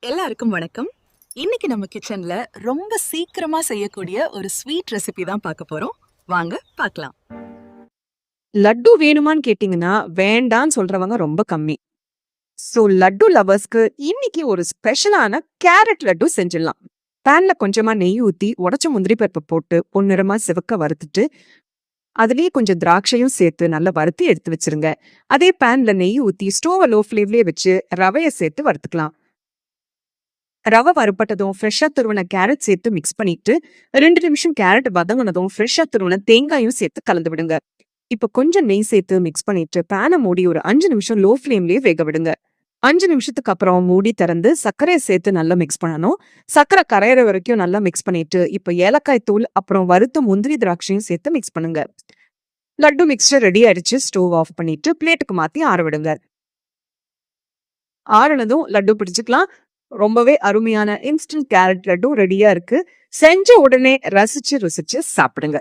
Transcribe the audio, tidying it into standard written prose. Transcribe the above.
எல்லாருக்கும் வணக்கம். இன்னைக்கு நம்ம கிச்சன்ல ரொம்ப சீக்கிரமா செய்யக்கூடிய ஒரு ஸ்வீட் ரெசிபி தான் பார்க்க போறோம். வாங்க பார்க்கலாம். லட்டு வேணுமான்னு கேட்டீங்கன்னா, வேண்டான்னு சொல்றவங்க ரொம்ப கம்மி. சோ லட்டு லவர்ஸ்க்கு இன்னைக்கு ஒரு ஸ்பெஷலான கேரட் லட்டு செஞ்சிடலாம். பேன்ல கொஞ்சமா நெய் ஊத்தி, உடைச்ச முந்திரி பருப்பு போட்டு பொன்னிறமா சிவக்க வறுத்துட்டு, அதுலயே கொஞ்சம் திராட்சையும் சேர்த்து நல்லா வறுத்து எடுத்து வச்சிருங்க. அதே பேன்ல நெய் ஊத்தி ஸ்டோவ லோ ஃப்ளேம்லயே வச்சு ரவைய சேர்த்து வறுத்துக்கலாம். ரவை வறுப்பட்டதும் ஃப்ரெஷ்ஷா துருவின கேரட் சேர்த்து மிக்ஸ் பண்ணிட்டு 2 நிமிஷம் கேரட் வதங்கினதும் ஃப்ரெஷ்ஷா துருவின தேங்காயும் சேர்த்து கலந்து விடுங்க. இப்ப கொஞ்சம் நெய் சேர்த்து மிக்ஸ் பண்ணிட்டு பேனை மூடி ஒரு 5 நிமிஷம் லோ ஃப்ளேம்லயே வேக விடுங்க. 5 நிமிஷத்துக்கு அப்புறம் மூடி திறந்து சர்க்கரையை சேர்த்து நல்லா மிக்ஸ் பண்ணணும். சர்க்கரை கரையிற வரைக்கும் நல்லா மிக்ஸ் பண்ணிட்டு இப்ப ஏலக்காய் தூள் அப்புறம் வறுத்த முந்திரி திராட்சையும் சேர்த்து மிக்ஸ் பண்ணுங்க. லட்டு மிக்ஸ்டர் ரெடி ஆயிடுச்சு. ஸ்டவ் ஆஃப் பண்ணிட்டு பிளேட்டுக்கு மாத்தி ஆற விடுங்க. ஆறுனதும் லட்டு பிடிச்சுக்கலாம். ரொம்பவே அருமையான இன்ஸ்டன்ட் கேரட் லட்டு ரெடியா இருக்கு. செஞ்ச உடனே ரசிச்சு ருசிச்சு சாப்பிடுங்க.